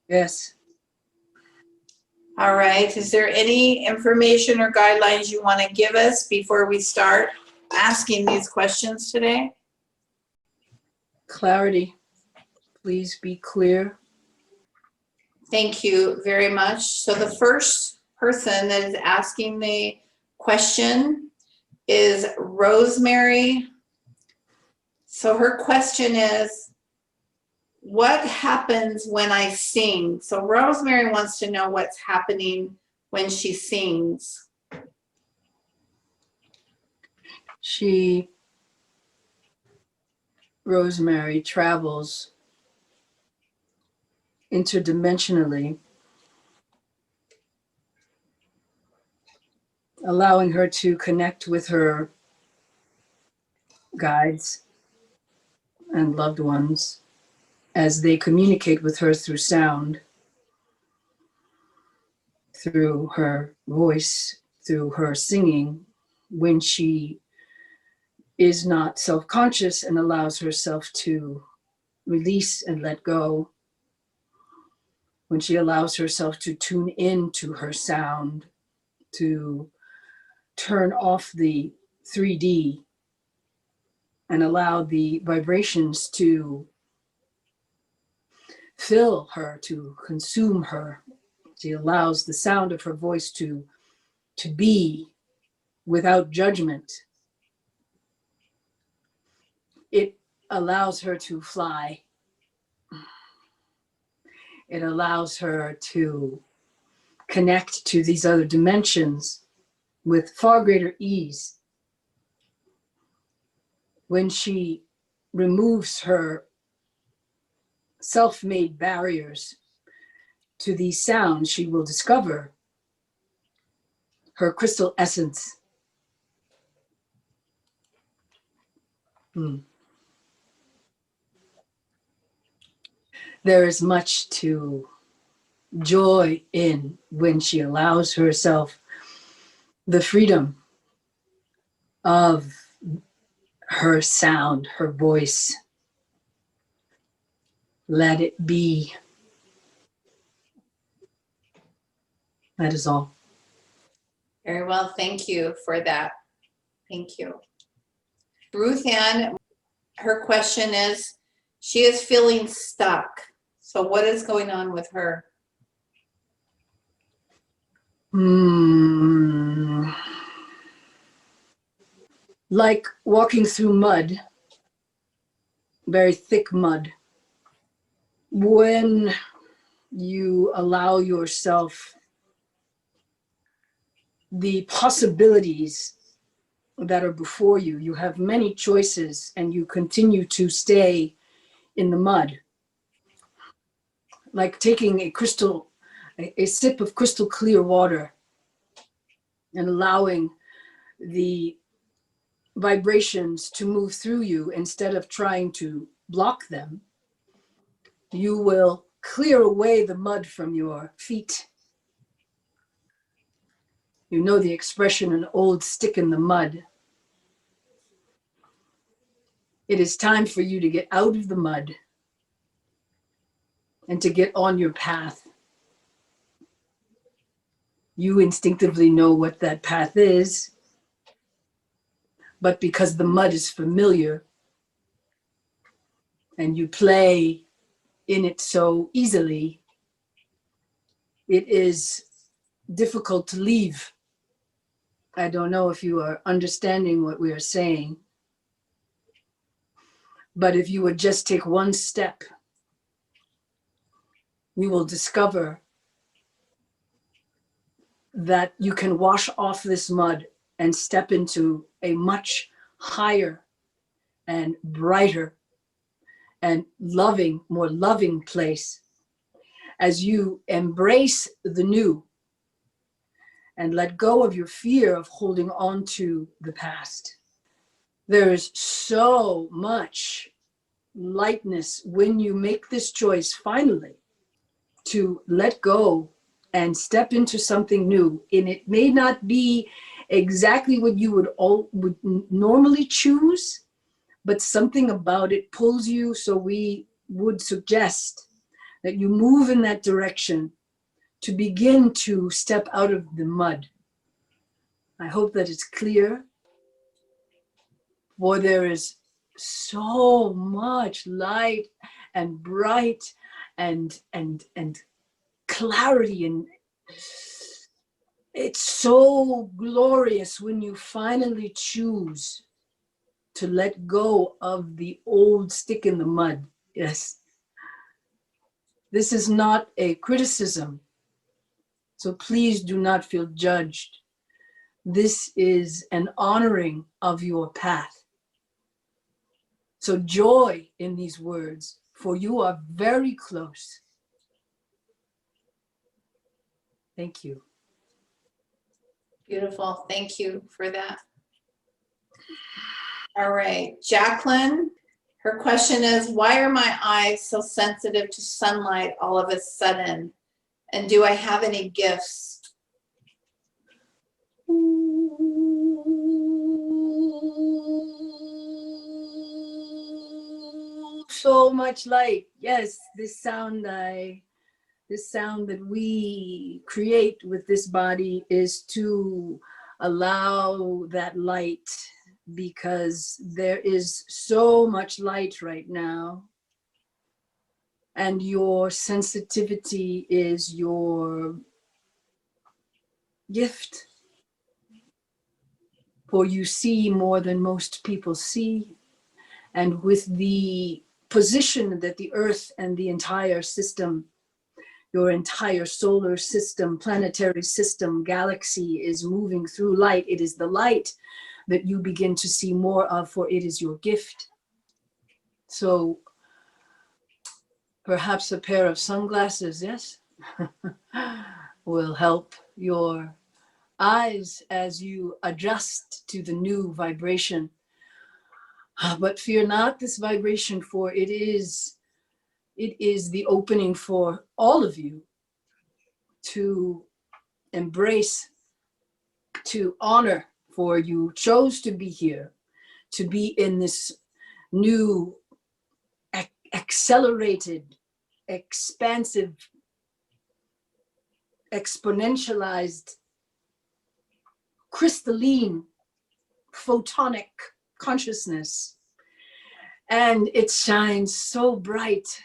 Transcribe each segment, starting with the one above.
Yes. All right. Is there any information or guidelines you want to give us before we start asking these questions today? Clarity. Please be clear. Thank you very much. So the first person that is asking the question is Rosemary. So her question is, what happens when I sing? So Rosemary wants to know what's happening when she sings. Rosemary travels interdimensionally, allowing her to connect with her guides and loved ones as they communicate with her through sound, through her voice, through her singing, when she is not self-conscious and allows herself to release and let go, when she allows herself to tune in to her sound, to turn off the 3D and allow the vibrations to fill her, to consume her. She allows the sound of her voice to be without judgment. It allows her to fly. It allows her to connect to these other dimensions with far greater ease. When she removes her self-made barriers to these sounds, she will discover her crystal essence. There is much to joy in when she allows herself the freedom of her sound, her voice. Let it be. That is all. Very well. Thank you for that. Thank you. Ruth Ann, her question is, she is feeling stuck. So what is going on with her? Like walking through mud, very thick mud. When you allow yourself the possibilities that are before you, you have many choices and you continue to stay in the mud. Like taking a sip of crystal clear water and allowing the vibrations to move through you instead of trying to block them. You will clear away the mud from your feet. You know the expression, an old stick in the mud. It is time for you to get out of the mud and to get on your path. You instinctively know what that path is, but because the mud is familiar and you play in it so easily, it is difficult to leave. I don't know if you are understanding what we are saying, but if you would just take one step, you will discover that you can wash off this mud and step into a much higher and brighter and loving, more loving place as you embrace the new and let go of your fear of holding on to the past. There is so much lightness when you make this choice finally to let go and step into something new. And it may not be exactly what you would normally choose, but something about it pulls you. So we would suggest that you move in that direction to begin to step out of the mud. I hope that it's clear, for there is so much light and bright and clarity, and it's so glorious when you finally choose to let go of the old stick in the mud. Yes. This is not a criticism, so please do not feel judged. This is an honoring of your path. So joy in these words, for you are very close. Thank you. Beautiful. Thank you for that. All right, Jacqueline, her question is, why are my eyes so sensitive to sunlight all of a sudden? And do I have any gifts? So much light. Yes, this sound that we create with this body is to allow that light, because there is so much light right now, and your sensitivity is your gift, for you see more than most people see. And with the position that the earth and the entire system, your entire solar system, planetary system, galaxy is moving through light, it is the light that you begin to see more of, for it is your gift. So perhaps a pair of sunglasses, yes, will help your eyes as you adjust to the new vibration. But fear not this vibration, for it is the opening for all of you to embrace, to honor, for you chose to be here, to be in this new, accelerated, expansive, exponentialized, crystalline, photonic consciousness. And it shines so bright.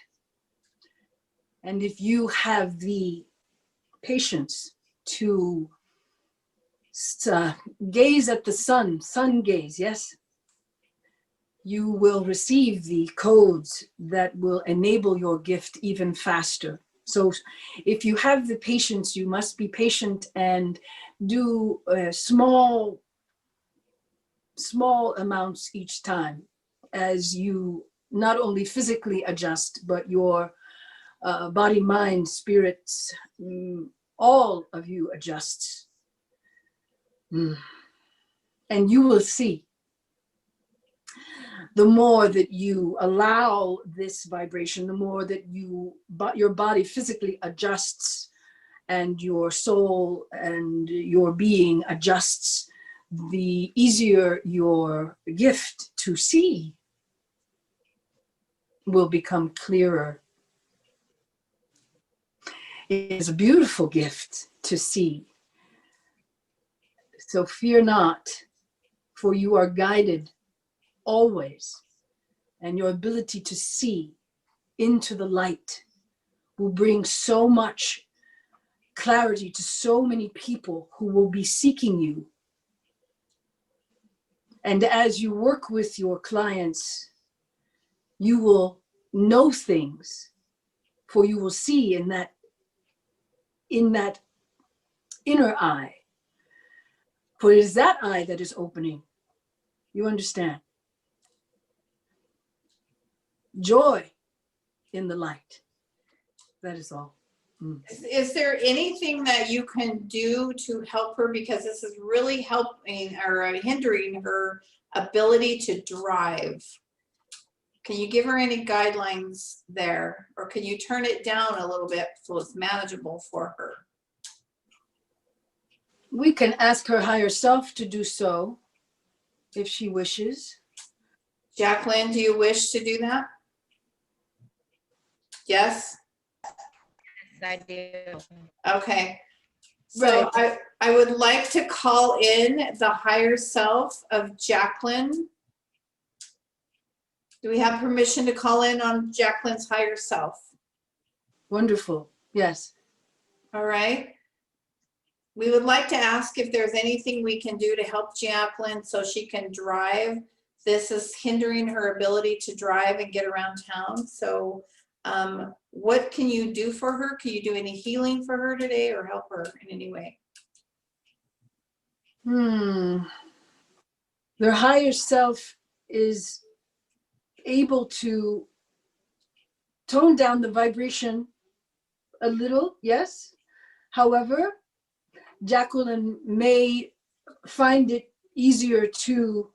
And if you have the patience to gaze at the sun gaze, yes, you will receive the codes that will enable your gift even faster. So if you have the patience, you must be patient and do small amounts each time, as you not only physically adjust, but your body, mind, spirits, all of you adjusts. And you will see, the more that you allow this vibration, the more that your body physically adjusts, and your soul and your being adjusts, the easier your gift to see will become clearer. It is a beautiful gift to see. So fear not, for you are guided always, and your ability to see into the light will bring so much clarity to so many people who will be seeking you. And as you work with your clients, you will know things, for you will see in that inner eye. For it is that eye that is opening. You understand? Joy in the light. That is all. Is there anything that you can do to help her? Because this is really helping or hindering her ability to drive. Can you give her any guidelines there? Or can you turn it down a little bit so it's manageable for her? We can ask her higher self to do so if she wishes. Jacqueline, do you wish to do that? Yes? I do. Okay. So I would like to call in the higher self of Jacqueline. Do we have permission to call in on Jacqueline's higher self? Wonderful. Yes. All right. We would like to ask if there's anything we can do to help Jacqueline so she can drive. This is hindering her ability to drive and get around town. So what can you do for her? Can you do any healing for her today or help her in any way? Their higher self is able to tone down the vibration a little, yes. However, Jacqueline may find it easier to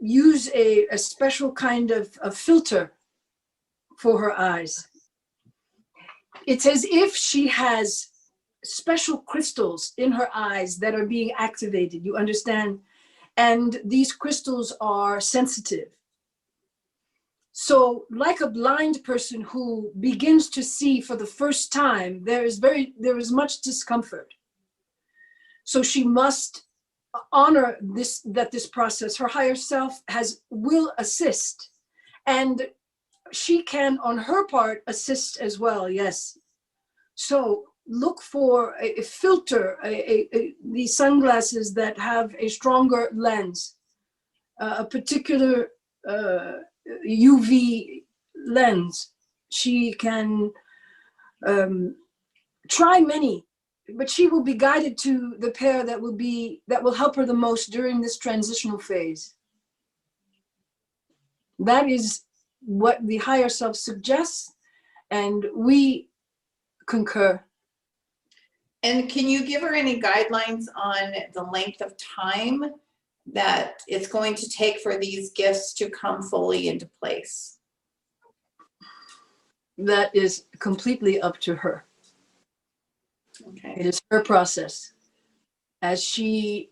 use a special kind of a filter for her eyes. It's as if she has special crystals in her eyes that are being activated, you understand? And these crystals are sensitive. So like a blind person who begins to see for the first time, there is much discomfort. So she must honor this process, her higher self will assist, and she can on her part assist as well, yes. So look for a filter, these sunglasses that have a stronger lens, a particular UV lens. She can try many, but she will be guided to the pair that will help her the most during this transitional phase. That is what the higher self suggests, and we concur. And can you give her any guidelines on the length of time that it's going to take for these gifts to come fully into place? That is completely up to her. Okay. It is her process. As she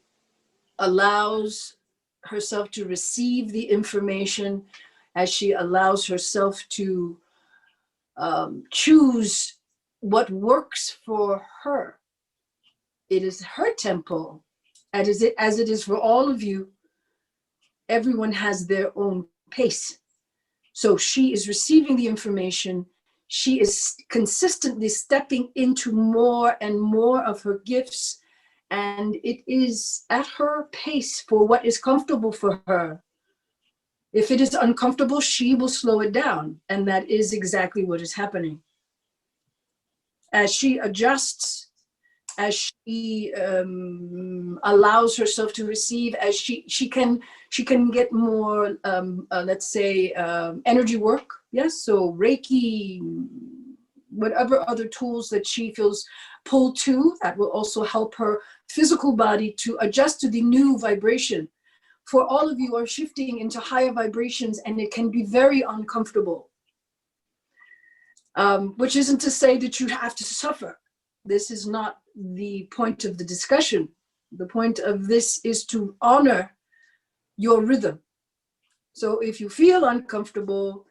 allows herself to receive the information, as she allows herself to choose what works for her. It is her tempo, as it is for all of you. Everyone has their own pace. So she is receiving the information. She is consistently stepping into more and more of her gifts, and it is at her pace for what is comfortable for her. If it is uncomfortable, she will slow it down, and that is exactly what is happening. As she adjusts, as she allows herself to receive, as she can get more, let's say, energy work. Yes, so Reiki, whatever other tools that she feels pulled to, that will also help her physical body to adjust to the new vibration. For all of you are shifting into higher vibrations, and it can be very uncomfortable. Which isn't to say that you have to suffer. This is not the point of the discussion. The point of this is to honor your rhythm. So if you feel uncomfortable,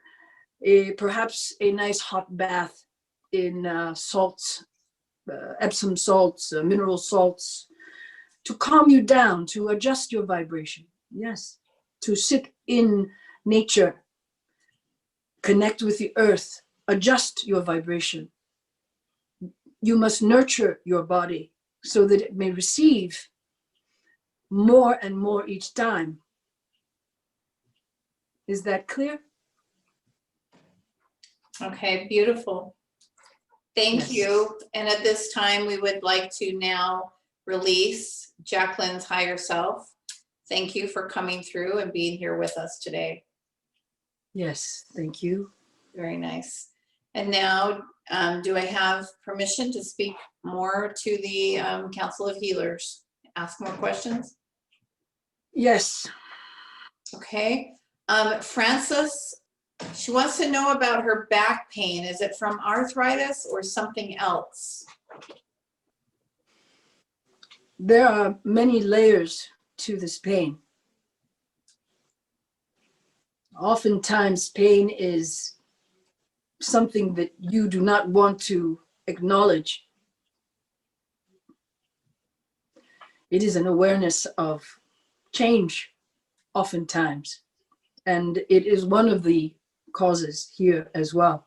perhaps a nice hot bath in salts, Epsom salts, mineral salts, to calm you down, to adjust your vibration. Yes, to sit in nature, connect with the earth, adjust your vibration. You must nurture your body so that it may receive more and more each time. Is that clear? Okay, beautiful. Thank Yes. you. And at this time, we would like to now release Jacqueline's higher self. Thank you for coming through and being here with us today. Yes, thank you. Very nice. And now, do I have permission to speak more to the Council of Healers? Ask more questions? Yes. Okay. Frances, she wants to know about her back pain. Is it from arthritis or something else? There are many layers to this pain. Oftentimes, pain is something that you do not want to acknowledge. It is an awareness of change oftentimes. And it is one of the causes here as well.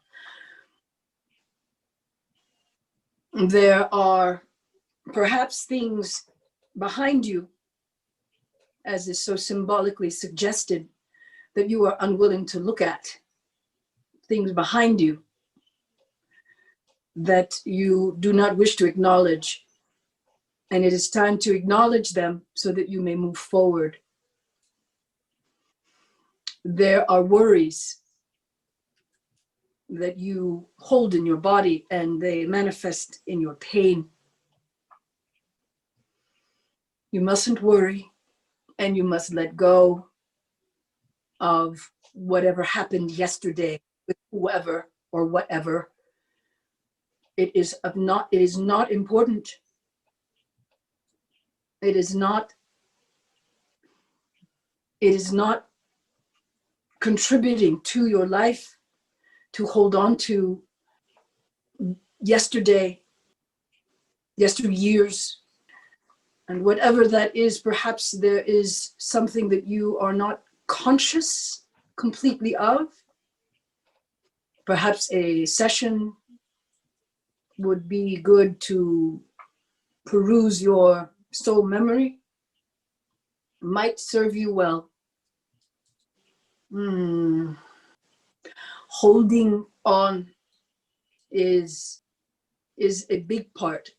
There are perhaps things behind you, as is so symbolically suggested, that you are unwilling to look at. Things behind you that you do not wish to acknowledge. And it is time to acknowledge them so that you may move forward. There are worries that you hold in your body and they manifest in your pain. You mustn't worry, and you must let go of whatever happened yesterday with whoever or whatever. It is not important. It is not contributing to your life to hold on to yesterday, yesteryears, and whatever that is. Perhaps there is something that you are not conscious completely of. Perhaps a session would be good to peruse your soul memory. Might serve you well. Holding on is a big part.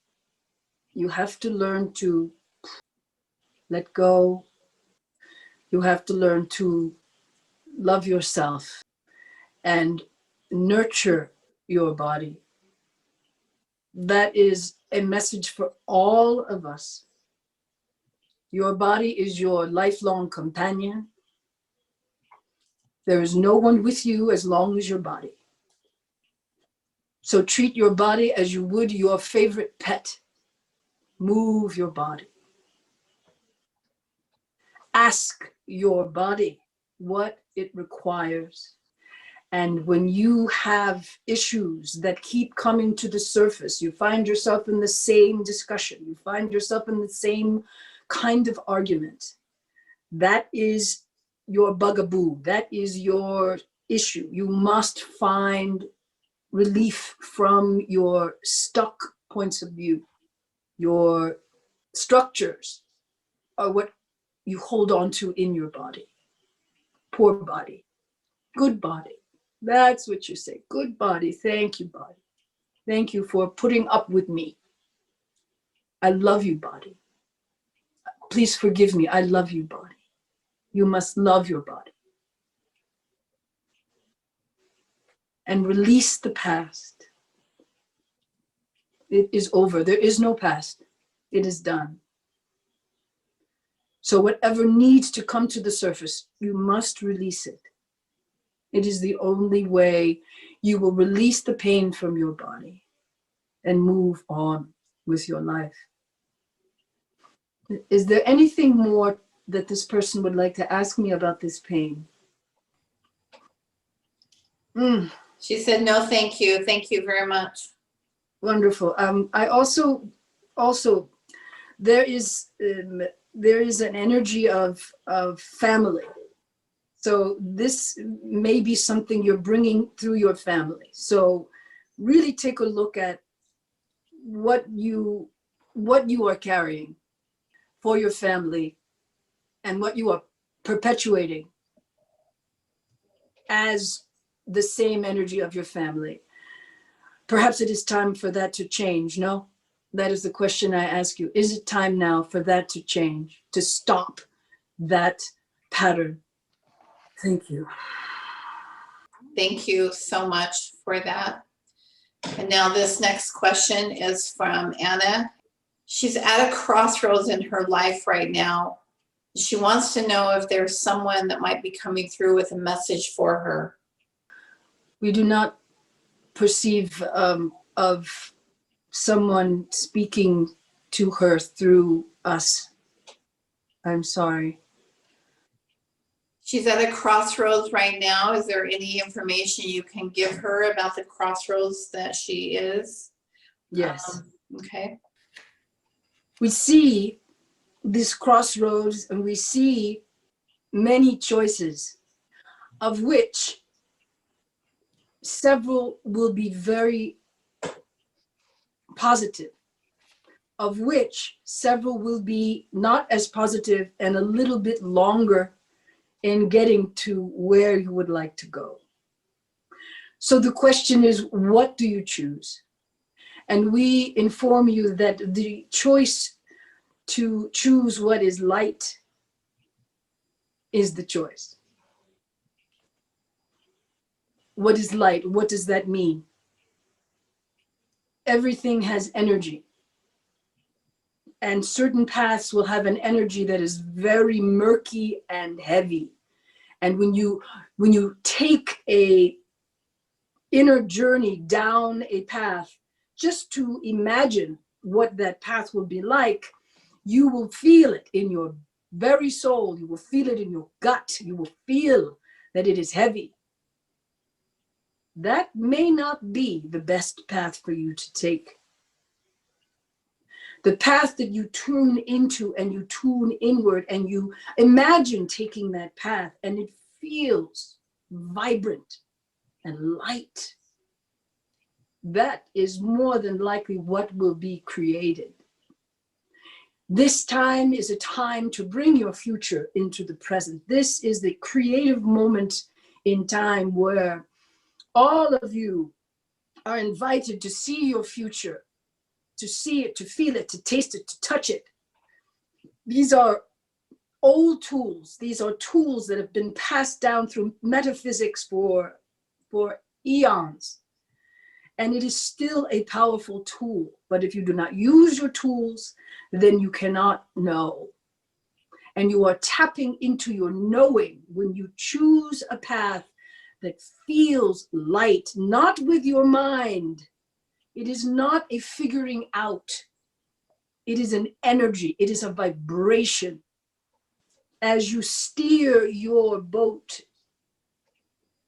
You have to learn to let go. You have to learn to love yourself and nurture your body. That is a message for all of us. Your body is your lifelong companion. There is no one with you as long as your body. So treat your body as you would your favorite pet. Move your body. Ask your body what it requires. And when you have issues that keep coming to the surface, you find yourself in the same discussion, you find yourself in the same kind of argument, that is your bugaboo, that is your issue. You must find relief from your stuck points of view. Your structures are what you hold on to in your body. Poor body, good body. That's what you say. Good body. Thank you, body. Thank you for putting up with me. I love you, body. Please forgive me. I love you, body. You must love your body. And release the past. It is over. There is no past. It is done. So whatever needs to come to the surface, you must release it. It is the only way you will release the pain from your body and move on with your life. Is there anything more that this person would like to ask me about this pain? She said, no, thank you. Thank you very much. Wonderful. I also there is an energy of family. So this may be something you're bringing through your family. So really take a look at what you are carrying for your family and what you are perpetuating as the same energy of your family. Perhaps it is time for that to change, no? That is the question I ask you. Is it time now for that to change, to stop that pattern? Thank you. Thank you so much for that. And now this next question is from Anna. She's at a crossroads in her life right now. She wants to know if there's someone that might be coming through with a message for her. We do not perceive of someone speaking to her through us. I'm sorry. She's at a crossroads right now. Is there any information you can give her about the crossroads that she is? Yes. Okay. We see this crossroads and we see many choices, of which several will be very positive, of which several will be not as positive and a little bit longer in getting to where you would like to go. So the question is, what do you choose? And we inform you that the choice to choose what is light is the choice. What is light? What does that mean? Everything has energy. And certain paths will have an energy that is very murky and heavy. And when you take a inner journey down a path, just to imagine what that path will be like, you will feel it in your very soul. You will feel it in your gut. You will feel that it is heavy. That may not be the best path for you to take. The path that you tune into and you tune inward and you imagine taking that path and it feels vibrant and light. That is more than likely what will be created. This time is a time to bring your future into the present. This is the creative moment in time where all of you are invited to see your future, to see it, to feel it, to taste it, to touch it. These are old tools. These are tools that have been passed down through metaphysics for eons. And it is still a powerful tool. But if you do not use your tools, then you cannot know. And you are tapping into your knowing when you choose a path that feels light, not with your mind. It is not a figuring out. It is an energy. It is a vibration. As you steer your boat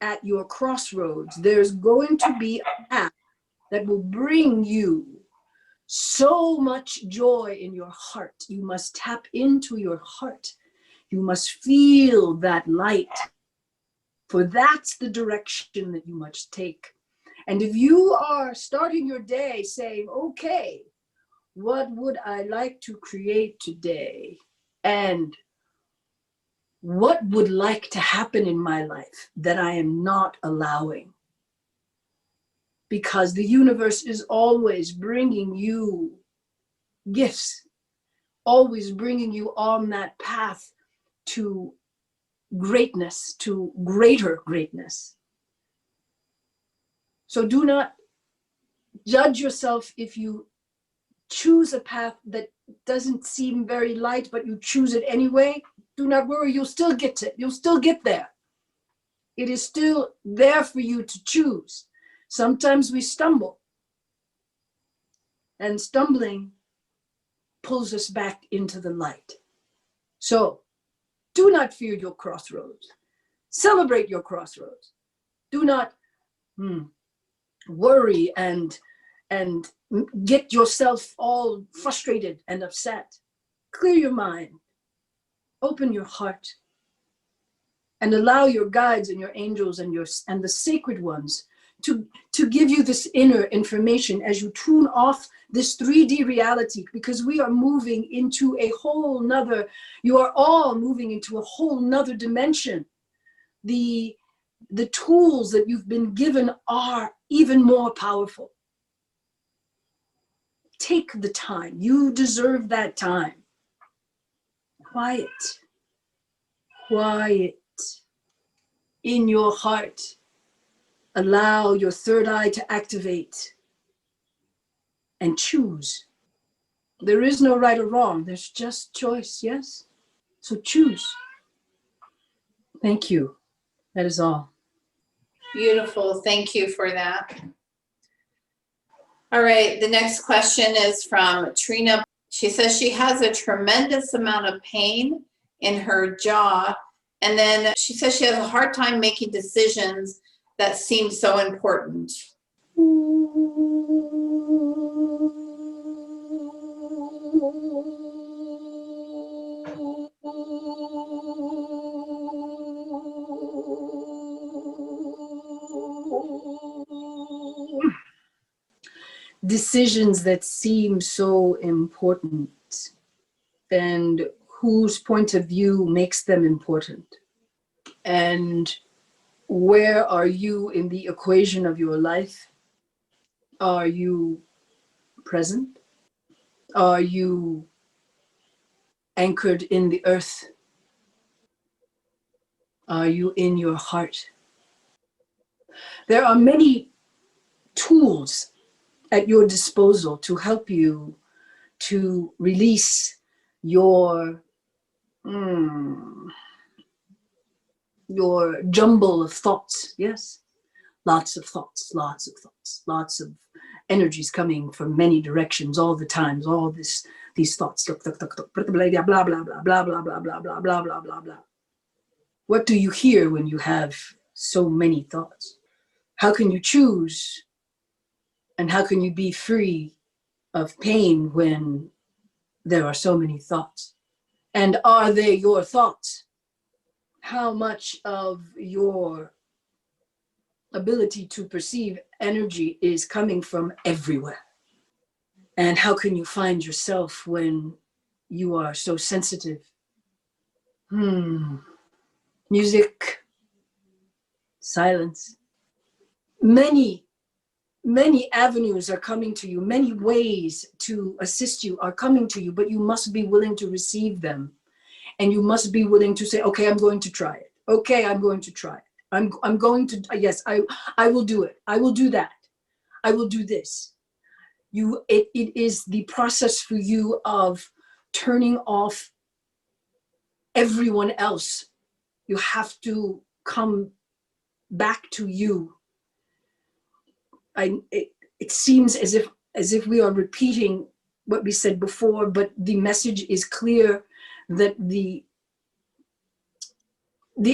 at your crossroads, there's going to be a path that will bring you so much joy in your heart. You must tap into your heart. You must feel that light, for that's the direction that you must take. And if you are starting your day saying, okay, what would I like to create today? And what would like to happen in my life that I am not allowing? Because the universe is always bringing you gifts, always bringing you on that path to greatness, to greater greatness. So do not judge yourself if you choose a path that doesn't seem very light, but you choose it anyway. Do not worry, you'll still get it. You'll still get there. It is still there for you to choose. Sometimes we stumble, and stumbling pulls us back into the light. So do not fear your crossroads. Celebrate your crossroads. Do not worry and get yourself all frustrated and upset. Clear your mind. Open your heart. And allow your guides and your angels and the sacred ones to give you this inner information as you tune off this 3D reality, because we are moving into a whole nother, you are all moving into a whole nother dimension. The tools that you've been given are even more powerful. Take the time. You deserve that time. Quiet. Quiet. In your heart, allow your third eye to activate and choose. There is no right or wrong. There's just choice, yes? So choose. Thank you. That is all. Beautiful. Thank you for that. All right. The next question is from Trina. She says she has a tremendous amount of pain in her jaw. And then she says she has a hard time making decisions that seem so important. decisions that seem so important, and whose point of view makes them important. And where are you in the equation of your life? Are you present? Are you anchored in the earth? Are you in your heart? There are many tools at your disposal to help you to release your your jumble of thoughts. Yes, lots of thoughts, lots of thoughts, lots of energies coming from many directions all the times. All these thoughts, blah blah blah blah blah blah blah blah blah blah blah blah blah blah blah. What do you hear when you have so many thoughts? How can you choose? And how can you be free of pain when there are so many thoughts? And are they your thoughts? How much of your ability to perceive energy is coming from everywhere? And how can you find yourself when you are so sensitive? Music, silence. Many avenues are coming to you, many ways to assist you are coming to you, but you must be willing to receive them. And you must be willing to say, okay, I'm going to try it. Okay, I'm going to try it. I'm going to, yes, I will do it. I will do that. I will do this. It is the process for you of turning off everyone else. You have to come back to you. It seems as if we are repeating what we said before, but the message is clear that the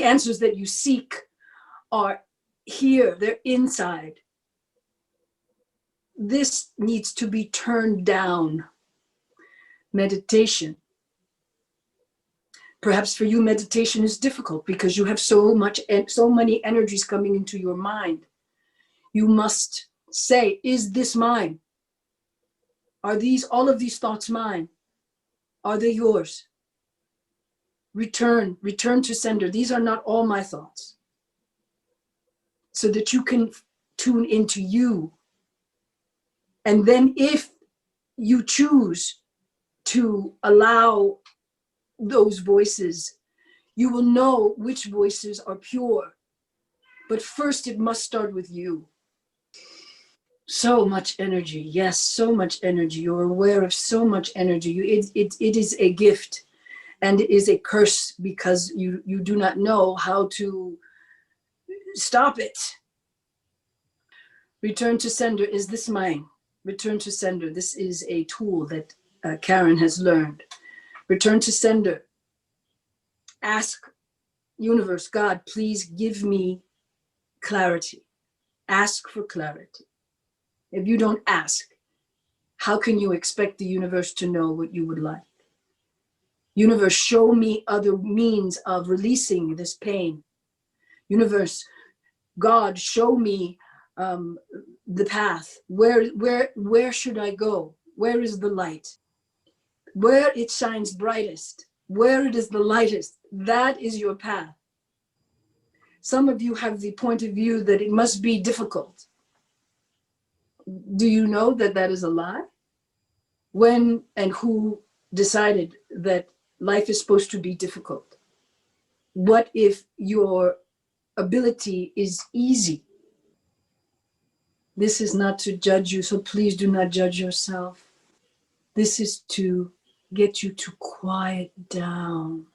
answers that you seek are here, they're inside. This needs to be turned down. Meditation. Perhaps for you, meditation is difficult because you have so many energies coming into your mind. You must say, is this mine? Are all of these thoughts mine? Are they yours? Return to sender. These are not all my thoughts. So that you can tune into you. And then if you choose to allow those voices, you will know which voices are pure. But first, it must start with you. So much energy. Yes, so much energy. You're aware of so much energy. It is a gift, and it is a curse because you do not know how to stop it. Return to sender. Is this mine? Return to sender. This is a tool that Karen has learned. Return to sender. Ask universe, God, please give me clarity. Ask for clarity. If you don't ask, how can you expect the universe to know what you would like? Universe, show me other means of releasing this pain. Universe, God, show me the path. Where should I go? Where is the light? Where it shines brightest, where it is the lightest, that is your path. Some of you have the point of view that it must be difficult. Do you know that that is a lie? When and who decided that life is supposed to be difficult? What if your ability is easy? This is not to judge you, so please do not judge yourself. This is to get you to quiet down.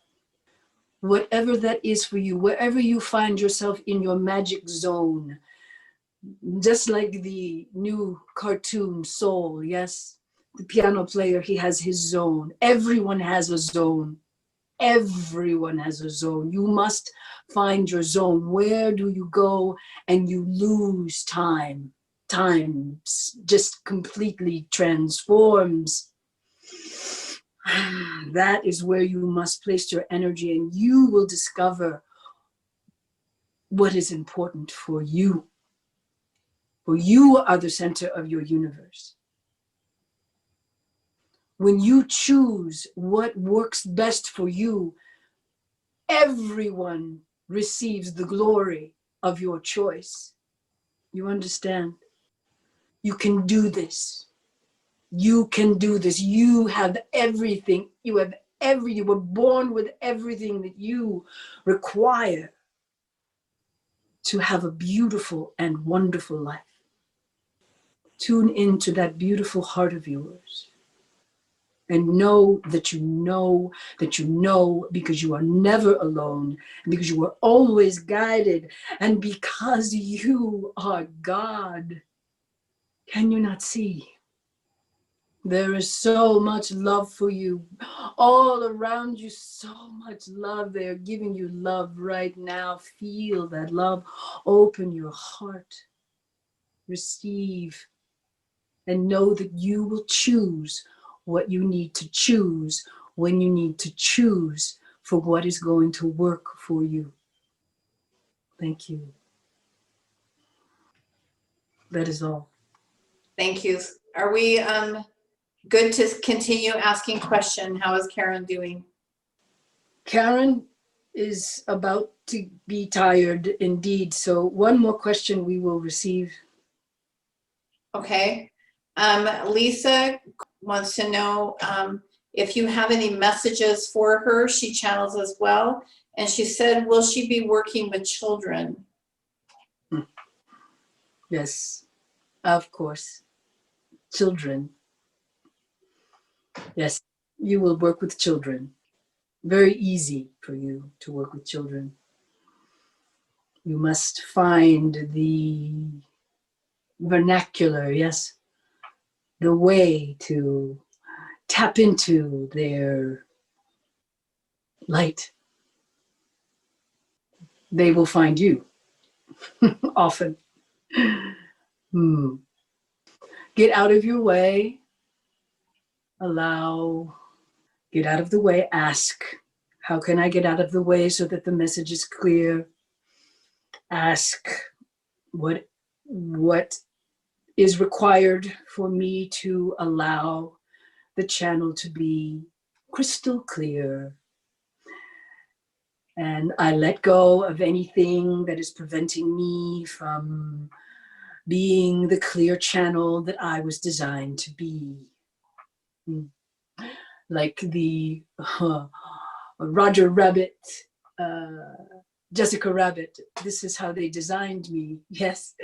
Whatever that is for you, wherever you find yourself in your magic zone, just like the new cartoon Soul, yes, the piano player, he has his zone. Everyone has a zone. Everyone has a zone. You must find your zone. Where do you go and you lose time? Time just completely transforms. That is where you must place your energy, and you will discover what is important for you. For you are the center of your universe. When you choose what works best for you, everyone receives the glory of your choice. You understand? You can do this. You can do this. You have everything. You were born with everything that you require to have a beautiful and wonderful life. Tune into that beautiful heart of yours and know that you know that you know, because you are never alone, because you are always guided, and because you are God. Can you not see? There is so much love for you all around you, so much love. They're giving you love right now. Feel that love. Open your heart, receive, and know that you will choose what you need to choose when you need to choose for what is going to work for you. Thank you. That is all. Thank you. Are we good to continue asking questions? How is Karen doing? Karen is about to be tired indeed. So one more question we will receive. Okay. Lisa wants to know if you have any messages for her. She channels as well. And she said, will she be working with children? Yes, of course. Children. Yes, you will work with children. Very easy for you to work with children. You must find the vernacular, yes, the way to tap into their light. They will find you often. Get out of your way. Allow, get out of the way. Ask, how can I get out of the way so that the message is clear? Ask, what is required for me to allow the channel to be crystal clear? And I let go of anything that is preventing me from being the clear channel that I was designed to be. Like the Roger Rabbit, Jessica Rabbit, this is how they designed me. Yes,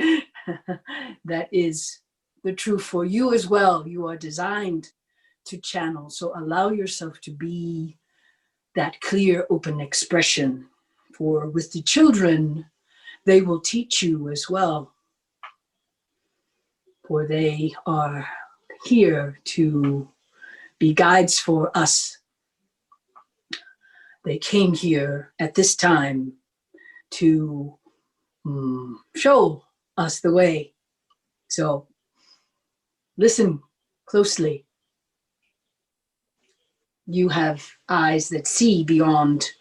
that is the truth for you as well. You are designed to channel. So allow yourself to be that clear, open expression. For with the children, they will teach you as well. For they are here to be guides for us. They came here at this time to show us the way. So listen closely. You have eyes that see beyond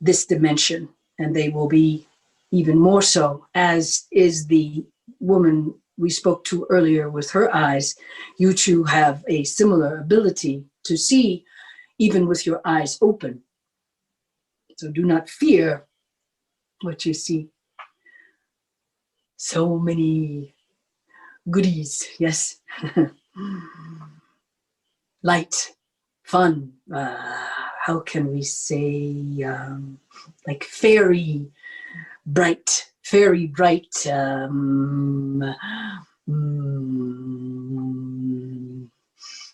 this dimension, and they will be even more so, as is the woman we spoke to earlier with her eyes. You two have a similar ability to see even with your eyes open. So do not fear what you see. So many goodies, yes. Light, fun, how can we say, like fairy bright,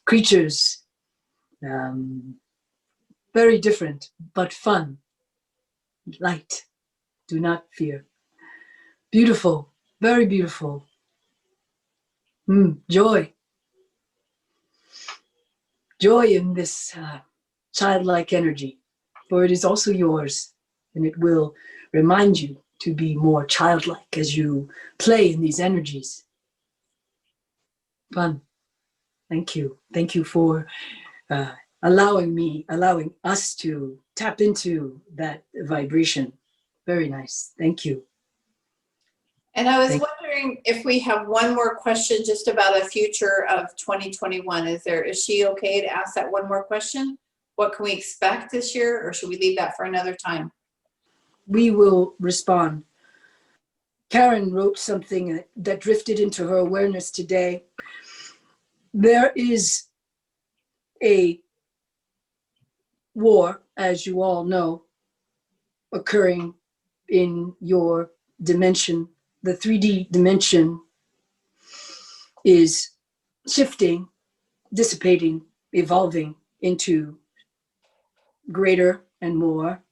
creatures, very different, but fun, light, do not fear. Beautiful, very beautiful. Joy. Joy in this childlike energy, for it is also yours, and it will remind you to be more childlike as you play in these energies. Fun. Thank you. Thank you for allowing us to tap into that vibration. Very nice. Thank you. And I was Thank wondering, wondering if we have one more question just about a future of 2021. Is she okay to ask that one more question? What can we expect this year, or should we leave that for another time? We will respond. Karen wrote something that drifted into her awareness today. There is a war, as you all know, occurring in your dimension. The 3D dimension is shifting, dissipating, evolving into greater and more.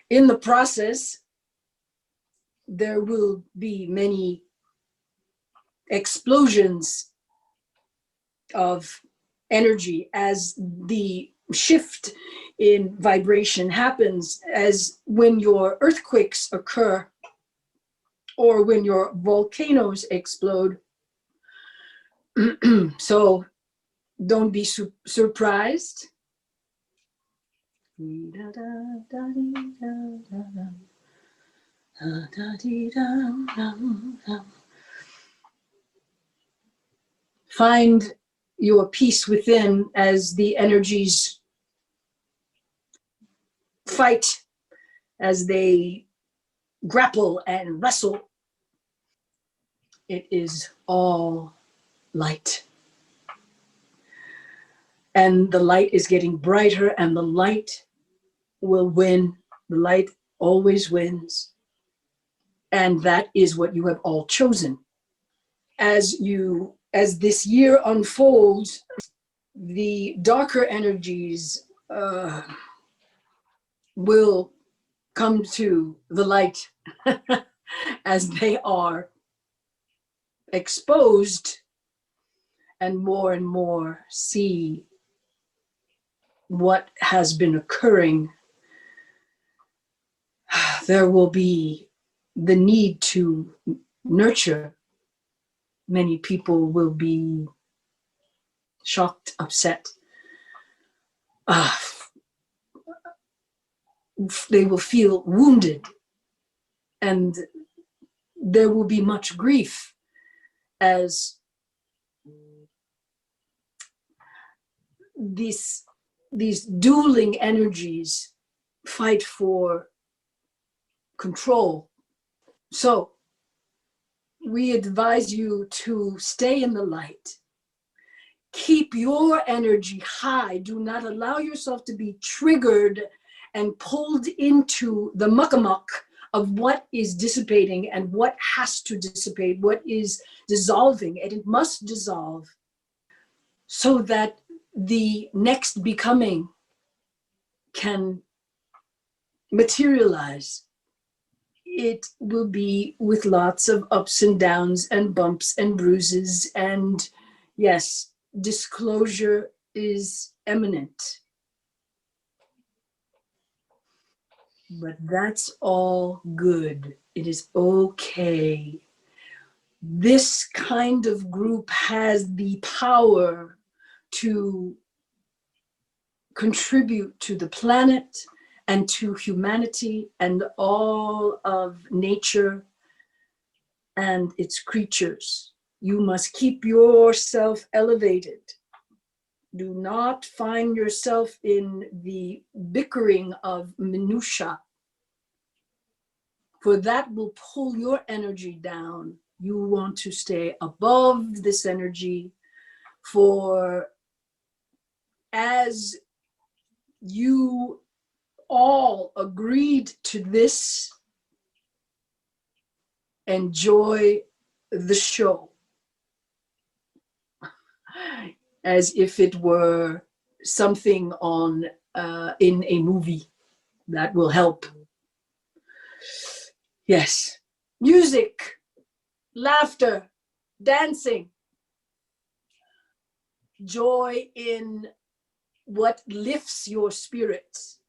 In the process, there will be many explosions of energy as the shift in vibration happens, as when your earthquakes occur or when your volcanoes explode. So don't be surprised. Find your peace within as the energies fight, as they grapple and wrestle. It is all light. And the light is getting brighter, and the light will win. The light always wins. And that is what you have all chosen. As this year unfolds, the darker energies will come to the light as they are exposed and more see what has been occurring. There will be the need to nurture. Many people will be shocked, upset. They will feel wounded, and there will be much grief as these dueling energies fight for control. So we advise you to stay in the light. Keep your energy high. Do not allow yourself to be triggered and pulled into the muck of what is dissipating and what has to dissipate, what is dissolving, and it must dissolve so that the next becoming can materialize. It will be with lots of ups and downs and bumps and bruises, and yes, disclosure is imminent. But that's all good. It is okay. This kind of group has the power to contribute to the planet and to humanity and all of nature and its creatures. You must keep yourself elevated. Do not find yourself in the bickering of minutia, for that will pull your energy down. You want to stay above this energy, for as you all agreed to this, enjoy the show as if it were something on in a movie that will help. Yes, music, laughter, dancing, joy in what lifts your spirits.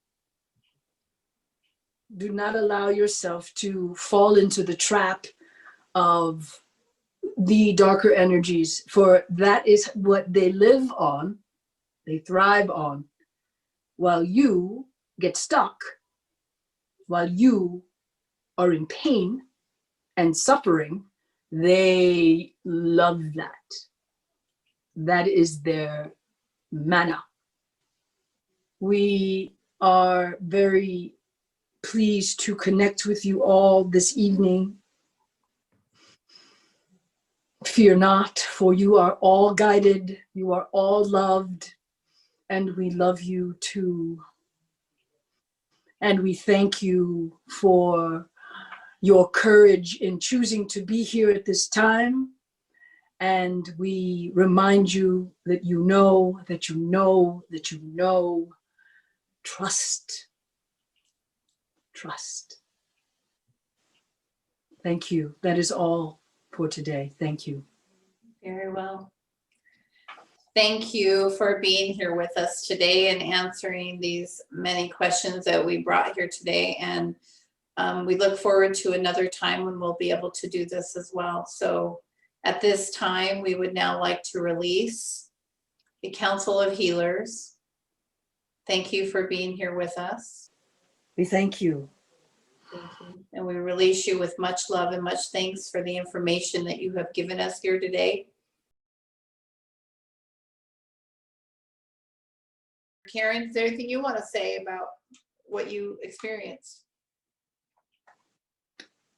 Do not allow yourself to fall into the trap of the darker energies, for that is what they live on, they thrive on, while you get stuck, while you are in pain and suffering They love that. That is their manna. We are very pleased to connect with you all this evening. Fear not, for you are all guided, you are all loved, and we love you too. And we thank you for your courage in choosing to be here at this time. And we remind you that you know, that you know, that you know, trust, trust. Thank you. That is all for today. Thank you. Very well. Thank you for being here with us today and answering these many questions that we brought here today. And we look forward to another time when we'll be able to do this as well. So at this time, we would now like to release the Council of Healers. Thank you for being here with us. We thank you. Thank you. And we release you with much love and much thanks for the information that you have given us here today. Karen, is there anything you want to say about what you experienced?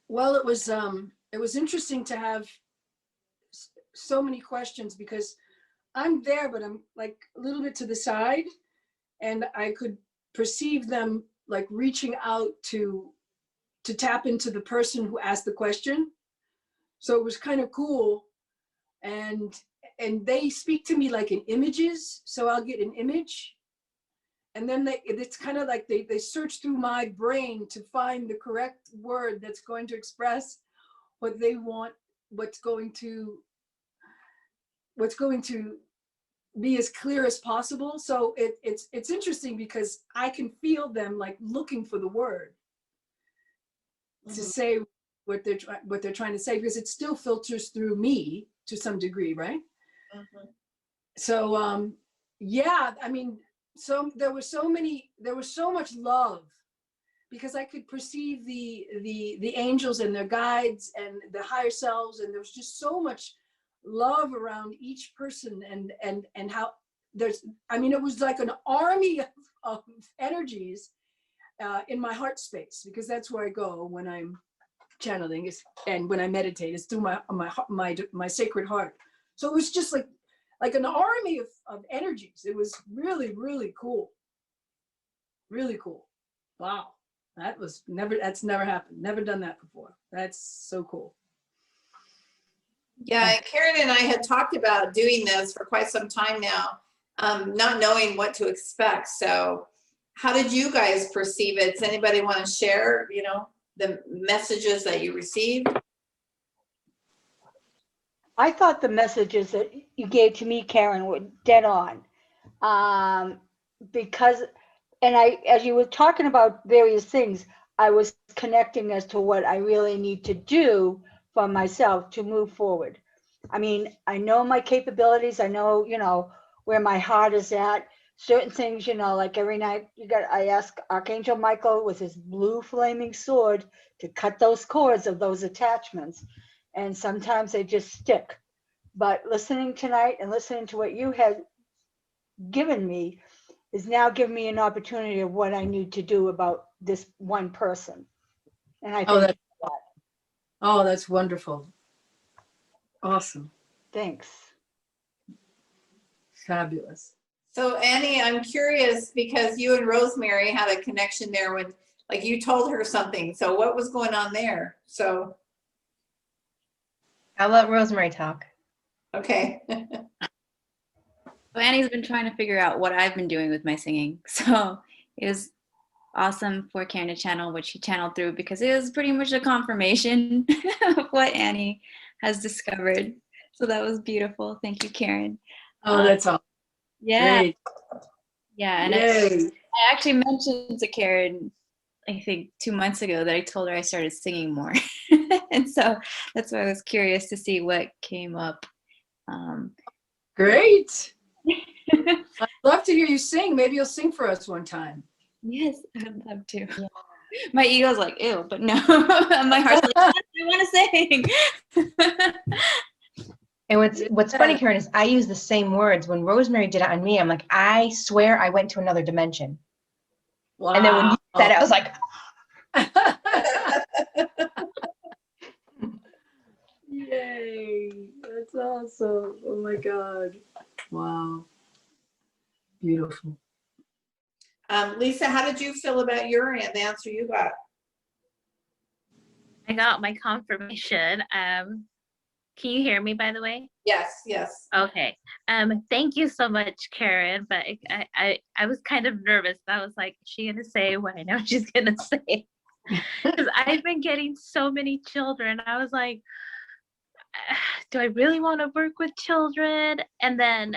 Well, it was interesting to have so many questions because I'm there, but I'm like a little bit to the side, and I could perceive them like reaching out to tap into the person who asked the question. So it was kind of cool. And they speak to me like in images. So I'll get an image. And then it's kind of like they search through my brain to find the correct word that's going to express what they want, what's going to be as clear as possible. So it's interesting because I can feel them like looking for the word to say what they're trying to say, because it still filters through me to some degree, right? So yeah, I mean, so there was so much love because I could perceive the angels and their guides and the higher selves, and there was just so much love around each person, and how there's, I mean, it was like an army of energies in my heart space, because that's where I go when I'm channeling and when I meditate is through my sacred heart. So it was just like an army of energies. It was really, really cool. Really cool. Wow. That's never happened. Never done that before. That's so cool. Yeah, Karen and I had talked about doing this for quite some time now, not knowing what to expect. So how did you guys perceive it? Does anybody want to share, the messages that you received? I thought the messages that you gave to me, Karen, were dead on. Because, and as you were talking about various things, I was connecting as to what I really need to do for myself to move forward. I mean, I know my capabilities. I know, where my heart is at. Certain things, like every night I ask Archangel Michael with his blue flaming sword to cut those cords of those attachments. And sometimes they just stick. But listening tonight and listening to what you had given me is now giving me an opportunity of what I need to do about this one person. And I think that's wonderful. Awesome. Thanks. Fabulous. So Annie, I'm curious because you and Rosemary had a connection there when, like, you told her something. So what was going on there? So I'll let Rosemary talk. Okay. So Annie's been trying to figure out what I've been doing with my singing. So it was awesome for Karen to channel what she channeled through, because it was pretty much a confirmation of what Annie has discovered. So that was beautiful. Thank you, Karen. Oh, that's awesome. Yeah. Great. Yeah. And I actually mentioned to Karen, I think 2 months ago, that I told her I started singing more. And so that's why I was curious to see what came up. Great. I'd love to hear you sing. Maybe you'll sing for us one time. Yes, I'd love to. Yeah. My ego's like, ew, but no. My heart's like, yes, I want to sing. And what's funny, Karen, is I use the same words. When Rosemary did it on me, I'm like, I swear I went to another dimension. Wow. And then when you said it, I was like, Yay. That's awesome. Oh my God. Wow. Beautiful. Lisa, how did you feel about your the answer you got? I got my confirmation. Can you hear me, by the way? Yes, yes. Okay. Thank you so much, Karen. But I was kind of nervous. I was like, is she gonna say what I know she's gonna say? Because I've been getting so many children. I was like, do I really want to work with children? And then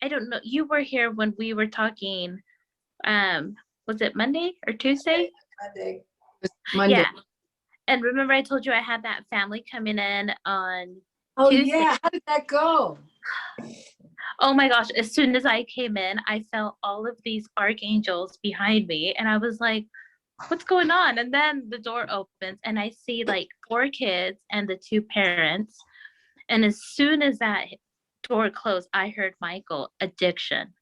I don't know. You were here when we were talking. Was it Monday or Tuesday? Monday. Monday. Yeah. And remember, I told you I had that family coming in on Oh Tuesday. yeah. How did that go? Oh my gosh, as soon as I came in, I felt all of these archangels behind me. And I was like, what's going on? And then the door opens and I see like 4 kids and the 2 parents. And as soon as that door closed, I heard Michael, addiction.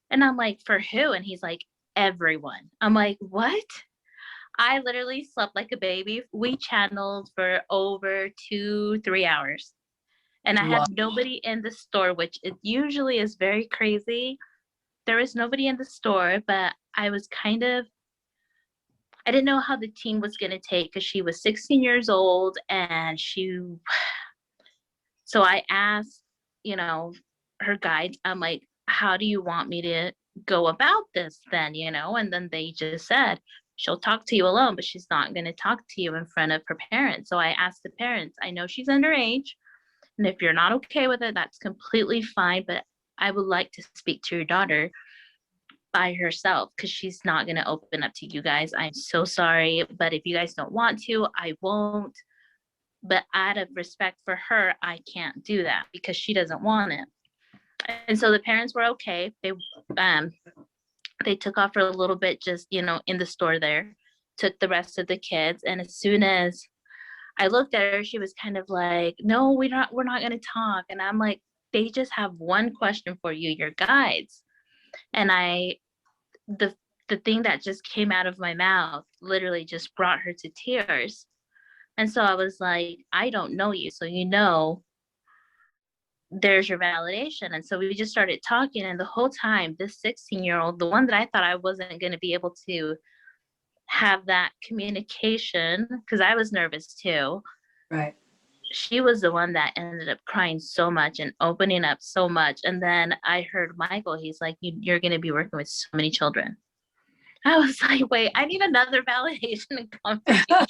And I'm like, for who? And he's like, everyone. I'm like, what? I literally slept like a baby. We channeled for over 2-3 hours. And I Wow. had nobody in the store, which it usually is very crazy. There was nobody in the store, but I was kind of, I didn't know how the team was going to take because she was 16 years old and so I asked, you know, her guides, I'm like, how do you want me to go about this then, you know? And then they just said, she'll talk to you alone, but she's not going to talk to you in front of her parents. So I asked the parents, I know she's underage, and if you're not okay with it, that's completely fine, but I would like to speak to your daughter by herself because she's not going to open up to you guys. I'm so sorry, but if you guys don't want to, I won't. But out of respect for her, I can't do that because she doesn't want it. And so the parents were okay. They took off for a little bit, just, you know, in the store there, took the rest of the kids. And as soon as I looked at her, she was kind of like, no, we're not going to talk. And I'm like, they just have one question for you, your guides. And the thing that just came out of my mouth literally just brought her to tears. And so I was like, I don't know you. So, you know, there's your validation. And so we just started talking. And the whole time, this 16-year-old, the one that I thought I wasn't going to be able to have that communication, because I was nervous too. Right. She was the one that ended up crying so much and opening up so much. And then I heard Michael, he's like, you're going to be working with so many children. I was like, wait, I need another validation and confirmation.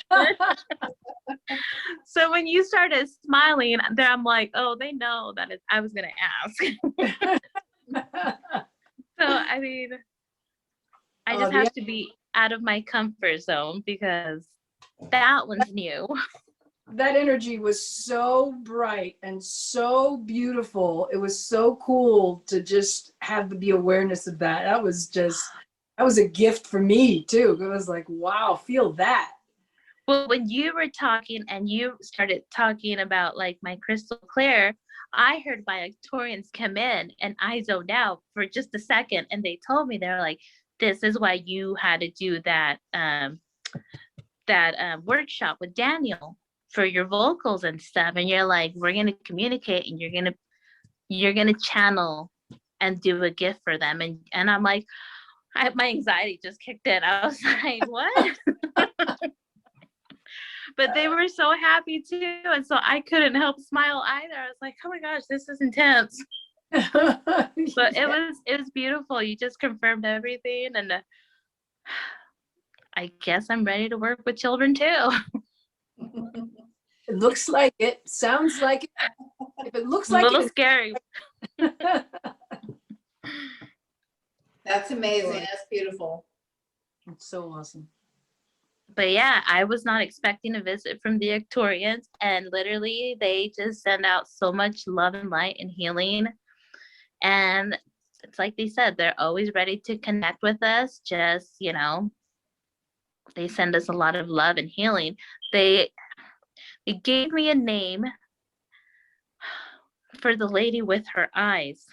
So when you started smiling there, I'm like, oh, they know that I was going to ask. So, I mean, I just have to be out of my comfort zone because that one's new. That energy was so bright and so beautiful. It was so cool to just have the awareness of that. That was a gift for me too. It was like, wow, feel that. Well, when you were talking and you started talking about like my crystal clear, I heard Victorians come in and I zoned out for just a second. And they told me, they're like, this is why you had to do that, workshop with Daniel for your vocals and stuff. And you're like, we're going to communicate and you're going to channel and do a gift for them. And I'm like, my anxiety just kicked in. I was like, what? But they were so happy too. And so I couldn't help smile either. I was like, oh my gosh, this is intense. But it was beautiful. You just confirmed everything. And I guess I'm ready to work with children too. It looks like it. Sounds like it. If it looks A like little it. scary. That's amazing. That's beautiful. It's so awesome. But yeah, I was not expecting a visit from the Victorians, and literally they just send out so much love and light and healing. And it's like they said, they're always ready to connect with us. Just, you know, They send us a lot of love and healing. They gave me a name for the lady with her eyes.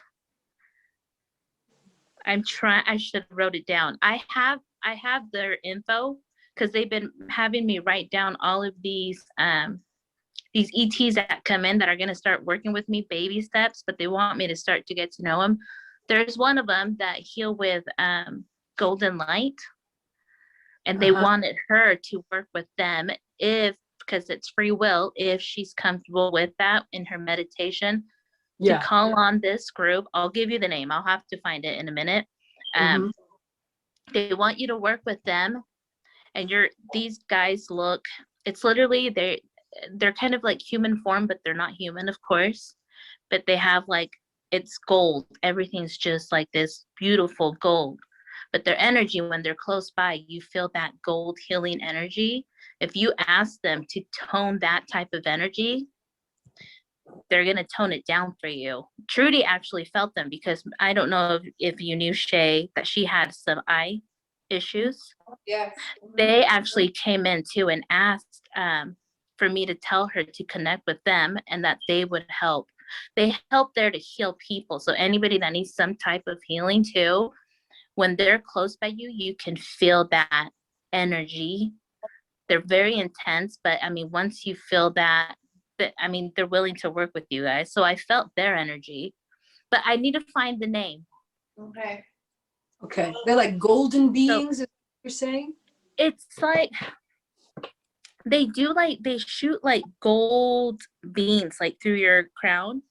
I should have wrote it down. I have their info because they've been having me write down all of these ETs that come in that are going to start working with me, baby steps, but they want me to start to get to know them. There's one of them that heal with golden light, and they wanted her to work with them because it's free will, if she's comfortable with that in her meditation, to call on this group. I'll give you the name. I'll have to find it in a minute. They want you to work with them, and these guys look, it's literally, they're kind of like human form, but they're not human, of course, but they have like, it's gold. Everything's just like this beautiful gold, but their energy, when they're close by, you feel that gold healing energy. If you ask them to tone that type of energy, they're going to tone it down for you. Trudy actually felt them, because I don't know if you knew Shay, that she had some eye issues. Yes. They actually came in too and asked for me to tell her to connect with them, and that they would help. They help there to heal people. So anybody that needs some type of healing too, when they're close by you, you can feel that energy. They're very intense, but I mean, once you feel that, I mean, they're willing to work with you guys. So I felt their energy, but I need to find the name. Okay. Okay. They're like golden beings, is what you're saying? It's like, they shoot like gold beams like through your crown.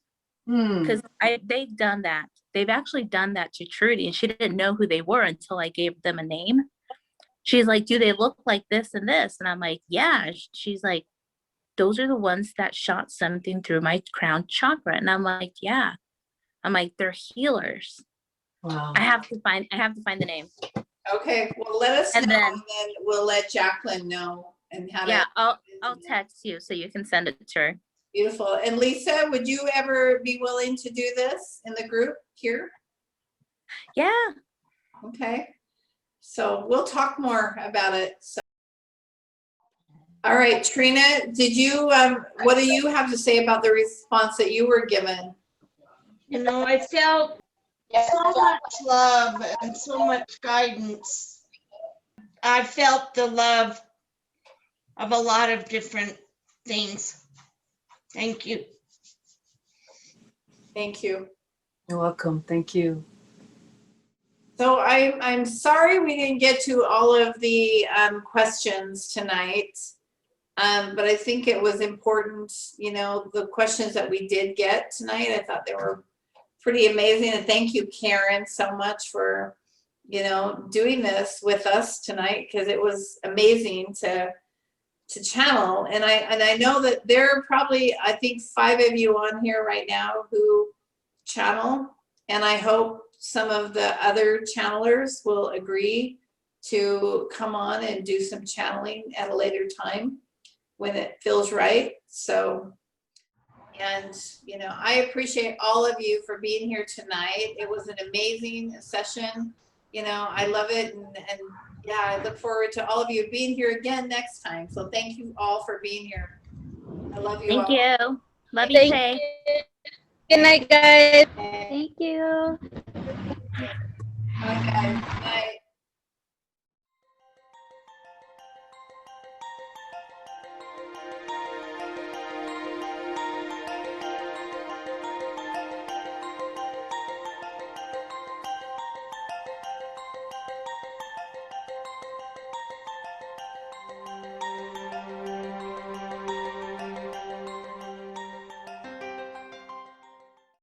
Because they've done that. They've actually done that to Trudy, and she didn't know who they were until I gave them a name. She's like, do they look like this and this? And I'm like, yeah. She's like, those are the ones that shot something through my crown chakra. And I'm like, yeah. I'm like, they're healers. Wow. I have to find the name. Okay, well, let us know, And then- and then we'll let Jacqueline know and how Yeah, to. I'll text you so you can send it to her. Beautiful. And Lisa, would you ever be willing to do this in the group here? Yeah. Okay. So we'll talk more about it. So. All right, Trina, did you, what do you have to say about the response that you were given? You know, I felt so much love and so much guidance. I felt the love of a lot of different things. Thank you. Thank you. You're welcome. Thank you. So I'm sorry we didn't get to all of the questions tonight. But I think it was important, you know, the questions that we did get tonight, I thought they were pretty amazing. And thank you, Karen, so much for, you know, doing this with us tonight, because it was amazing to channel. And I know that there are probably, I think, 5 of you on here right now who channel. And I hope some of the other channelers will agree to come on and do some channeling at a later time when it feels right. So, and you know, I appreciate all of you for being here tonight. It was an amazing session. You know, I love it, and yeah, I look forward to all of you being here again next time. So thank you all for being here. I love you all. Thank you. Love you, Shay. Good night, guys. Thank you. Bye, guys. Good night.